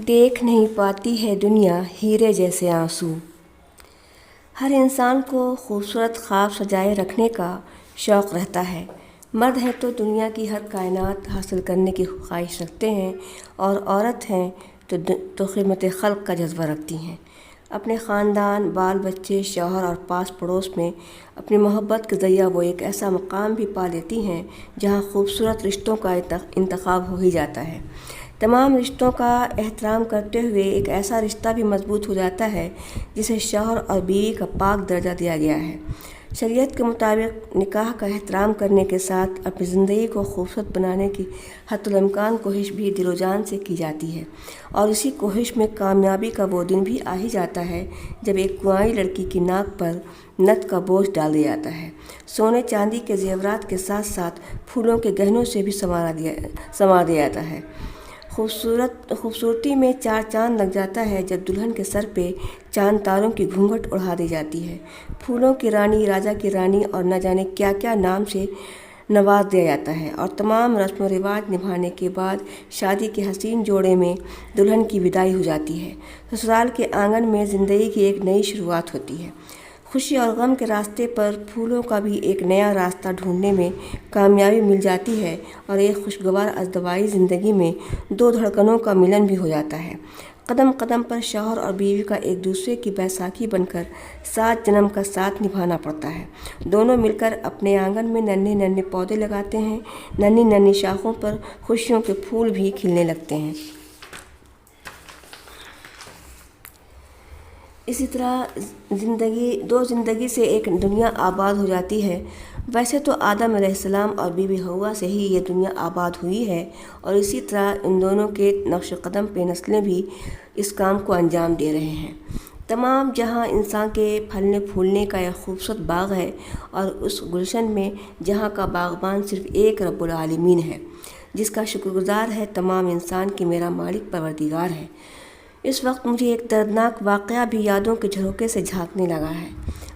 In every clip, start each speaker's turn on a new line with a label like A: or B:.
A: دیکھ نہیں پاتی ہے دنیا ہیرے جیسے آنسو۔ ہر انسان کو خوبصورت خواب سجائے رکھنے کا شوق رہتا ہے۔ مرد ہیں تو دنیا کی ہر کائنات حاصل کرنے کی خواہش رکھتے ہیں، اور عورت ہیں تو خدمت خلق کا جذبہ رکھتی ہیں۔ اپنے خاندان، بال بچے، شوہر اور پاس پڑوس میں اپنی محبت کے ذریعہ وہ ایک ایسا مقام بھی پا لیتی ہیں جہاں خوبصورت رشتوں کا انتخاب ہو ہی جاتا ہے۔ تمام رشتوں کا احترام کرتے ہوئے ایک ایسا رشتہ بھی مضبوط ہو جاتا ہے جسے شوہر اور بیوی کا پاک درجہ دیا گیا ہے۔ شریعت کے مطابق نکاح کا احترام کرنے کے ساتھ اپنی زندگی کو خوبصورت بنانے کی حتی الامکان کوشش بھی دل و جان سے کی جاتی ہے، اور اسی کوشش میں کامیابی کا وہ دن بھی آ ہی جاتا ہے جب ایک کنواری لڑکی کی ناک پر نت کا بوجھ ڈال دیا جاتا ہے، سونے چاندی کے زیورات کے ساتھ ساتھ پھولوں کے گہنوں سے بھی سنوار دیا جاتا ہے۔ خوبصورتی میں چار چاند لگ جاتا ہے جب دلہن کے سر پہ چاند تاروں کی گھونگھٹ اڑا دی جاتی ہے، پھولوں کی رانی، راجا کی رانی اور نہ جانے کیا کیا نام سے نواز دیا جاتا ہے، اور تمام رسم و رواج نبھانے کے بعد شادی کے حسین جوڑے میں دلہن کی وداعی ہو جاتی ہے۔ سسرال کے آنگن میں زندگی کی ایک نئی شروعات ہوتی ہے۔ خوشی اور غم کے راستے پر پھولوں کا بھی ایک نیا راستہ ڈھونڈنے میں کامیابی مل جاتی ہے، اور ایک خوشگوار ازدواجی زندگی میں دو دھڑکنوں کا ملن بھی ہو جاتا ہے۔ قدم قدم پر شوہر اور بیوی کا ایک دوسرے کی بیساکھی بن کر 7 جنم کا ساتھ نبھانا پڑتا ہے۔ دونوں مل کر اپنے آنگن میں ننھے ننھے پودے لگاتے ہیں، ننھی ننھی شاخوں پر خوشیوں کے پھول بھی کھلنے لگتے ہیں۔ اسی طرح زندگی سے ایک دنیا آباد ہو جاتی ہے۔ ویسے تو آدم علیہ السلام اور بی بی حوا سے ہی یہ دنیا آباد ہوئی ہے، اور اسی طرح ان دونوں کے نقش قدم پہ نسلیں بھی اس کام کو انجام دے رہے ہیں۔ تمام جہاں انسان کے پھلنے پھولنے کا ایک خوبصورت باغ ہے، اور اس گلشن میں جہاں کا باغبان صرف ایک رب العالمین ہے، جس کا شکر گزار ہے تمام انسان کہ میرا مالک پروردگار ہے۔ اس وقت مجھے ایک دردناک واقعہ بھی یادوں کے جھروکے سے جھانکنے لگا ہے۔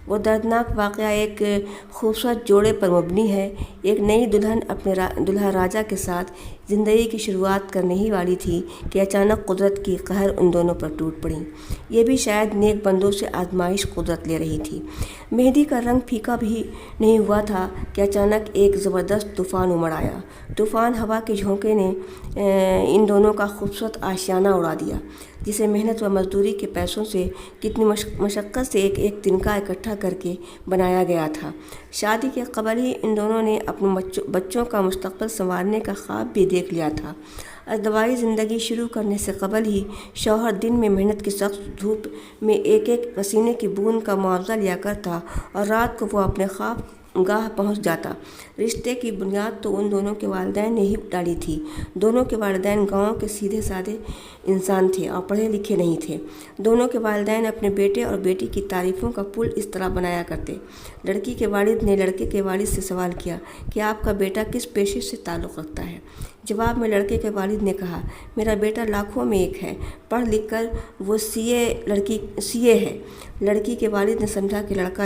A: وہ دردناک واقعہ ایک خوبصورت جوڑے پر مبنی ہے۔ ایک نئی دلہن اپنے دلہا راجا کے ساتھ زندگی کی شروعات کرنے ہی والی تھی کہ اچانک قدرت کی قہر ان دونوں پر ٹوٹ پڑی۔ یہ بھی شاید نیک بندوں سے آزمائش قدرت لے رہی تھی۔ مہندی کا رنگ پھیکا بھی نہیں ہوا تھا کہ اچانک ایک زبردست طوفان امڑ آیا۔ طوفان ہوا کے جھونکے نے ان دونوں کا خوبصورت آشیانہ اڑا دیا، جسے محنت و مزدوری کے پیسوں سے کتنی مشقت سے ایک ایک تنکا اکٹھا کر کے بنایا گیا تھا۔ شادی کے قبل ہی ان دونوں نے اپنے بچوں کا مستقبل سنوارنے کا خواب بھی دیکھ لیا تھا۔ ازدواجی زندگی شروع کرنے سے قبل ہی شوہر دن میں محنت کی سخت دھوپ میں ایک ایک پسینے کی بوند کا معاوضہ لیا کرتا، اور رات کو وہ اپنے خواب گاہ پہنچ جاتا۔ رشتے کی بنیاد تو ان دونوں کے والدین نے ہی ڈالی تھی۔ دونوں کے والدین گاؤں کے سیدھے سادے انسان تھے اور پڑھے لکھے نہیں تھے۔ دونوں کے والدین اپنے بیٹے اور بیٹی کی تعریفوں کا پل اس طرح بنایا کرتے۔ لڑکی کے والد نے لڑکے کے والد سے سوال کیا کہ آپ کا بیٹا کس پیشے سے تعلق رکھتا ہے؟ جواب میں لڑکے کے والد نے کہا، میرا بیٹا لاکھوں میں ایک ہے، پڑھ لکھ کر وہ سی اے ہے۔ لڑکی کے والد نے سمجھا کہ لڑکا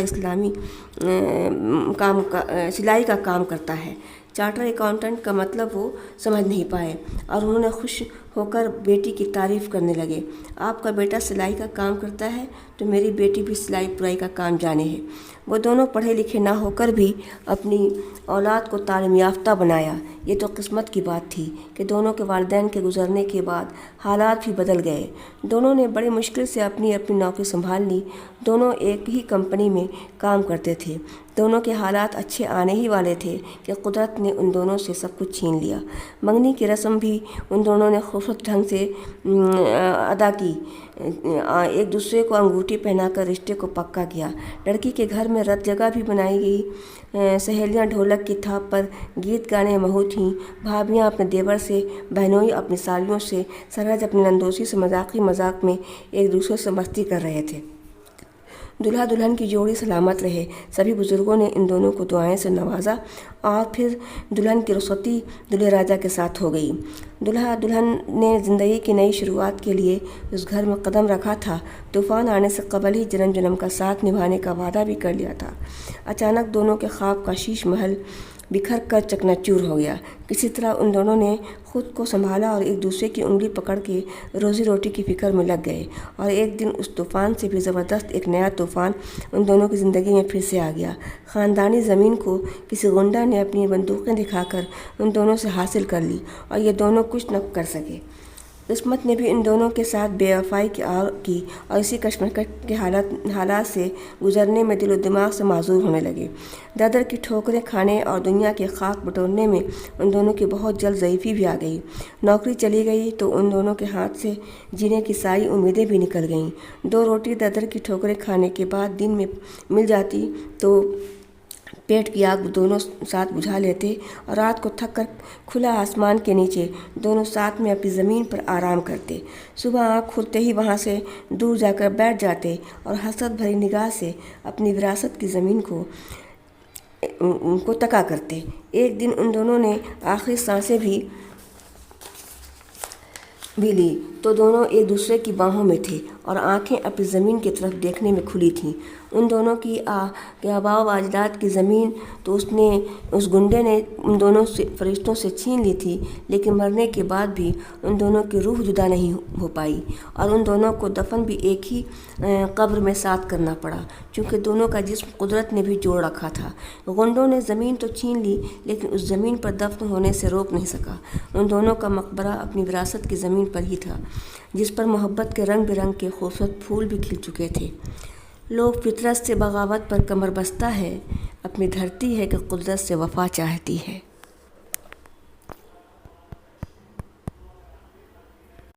A: سلائی کا کام کرتا ہے۔ چارٹر اکاؤنٹنٹ کا مطلب وہ سمجھ نہیں پائے، اور انہوں نے خوش ہو کر بیٹی کی تعریف کرنے لگے۔ آپ کا بیٹا سلائی کا کام کرتا ہے تو میری بیٹی بھی سلائی پرائی کا کام جانے ہے۔ وہ دونوں پڑھے لکھے نہ ہو کر بھی اپنی اولاد کو تعلیم یافتہ بنایا۔ یہ تو قسمت کی بات تھی کہ دونوں کے والدین کے گزرنے کے بعد حالات بھی بدل گئے۔ دونوں نے بڑی مشکل سے اپنی نوکری سنبھال لی۔ دونوں ایک ہی کمپنی میں کام کرتے تھے۔ دونوں کے حالات اچھے آنے ہی والے تھے کہ قدرت نے ان دونوں سے سب کچھ چھین لیا۔ منگنی کی رسم بھی ان دونوں نے خوبصورت ڈھنگ سے ادا کی۔ ایک دوسرے کو انگوٹھی پہنا کر رشتے کو پکا کیا۔ لڑکی کے گھر میں رت جگہ بھی بنائی گئی۔ سہیلیاں ڈھولک کی تھاپ پر گیت گانے مہو تھیں۔ بھابھیاں اپنے دیور سے، بہنوئی اپنی سالیوں سے، سرہج اپنی نندوسی سے مذاقی مذاق میں ایک دوسرے سے مستی کر رہے تھے۔ دلہا دلہن کی جوڑی سلامت رہے۔ سبھی بزرگوں نے ان دونوں کو دعائیں سے نوازا، اور پھر دلہن کی رخصتی دلہے راجا کے ساتھ ہو گئی۔ دلہا دلہن نے زندگی کی نئی شروعات کے لیے اس گھر میں قدم رکھا تھا۔ طوفان آنے سے قبل ہی جنم کا ساتھ نبھانے کا وعدہ بھی کر لیا تھا۔ اچانک دونوں کے خواب کا شیش محل بکھر کر چکناچور ہو گیا۔ کسی طرح ان دونوں نے خود کو سنبھالا اور ایک دوسرے کی انگلی پکڑ کے روزی روٹی کی فکر میں لگ گئے۔ اور ایک دن اس طوفان سے بھی زبردست ایک نیا طوفان ان دونوں کی زندگی میں پھر سے آ گیا۔ خاندانی زمین کو کسی غنڈہ نے اپنی بندوقیں دکھا کر ان دونوں سے حاصل کر لی اور یہ دونوں کچھ نہ کر سکے۔ قسمت نے بھی ان دونوں کے ساتھ بے وفائی کی اور اسی کشمکش کے حالات سے گزرنے میں دل و دماغ سے معذور ہونے لگے۔ در کی ٹھوکریں کھانے اور دنیا کے خاک بٹورنے میں ان دونوں کی بہت جلد ضعیفی بھی آ گئی۔ نوکری چلی گئی تو ان دونوں کے ہاتھ سے جینے کی ساری امیدیں بھی نکل گئیں۔ 2 روٹی در کی ٹھوکریں کھانے کے بعد دن میں مل جاتی تو پیٹ کی آگ دونوں ساتھ بجھا لیتے اور رات کو تھک کر کھلا آسمان کے نیچے دونوں ساتھ میں اپنی زمین پر آرام کرتے۔ صبح آنکھ کھلتے ہی وہاں سے دور جا کر بیٹھ جاتے اور حسرت بھری نگاہ سے اپنی وراثت کی زمین کو تکا کرتے۔ ایک دن ان دونوں نے آخری سانسیں بھی لی تو دونوں ایک دوسرے کی باہوں میں تھے اور آنکھیں اپنی زمین کی طرف دیکھنے میں کھلی تھیں۔ ان دونوں کی آباء و اجداد کی زمین تو اس گنڈے نے ان دونوں فرشتوں سے چھین لی تھی، لیکن مرنے کے بعد بھی ان دونوں کی روح جدا نہیں ہو پائی اور ان دونوں کو دفن بھی ایک ہی قبر میں ساتھ کرنا پڑا، چونکہ دونوں کا جسم قدرت نے بھی جوڑ رکھا تھا۔ غنڈوں نے زمین تو چھین لی لیکن اس زمین پر دفن ہونے سے روک نہیں سکا۔ ان دونوں کا مقبرہ اپنی وراثت کی زمین پر ہی تھا، جس پر محبت کے رنگ برنگ کے خوبصورت پھول بھی کھل چکے تھے۔ لوگ فطرت سے بغاوت پر کمر بستہ ہے، اپنی دھرتی ہے کہ قدرت سے وفا چاہتی ہے۔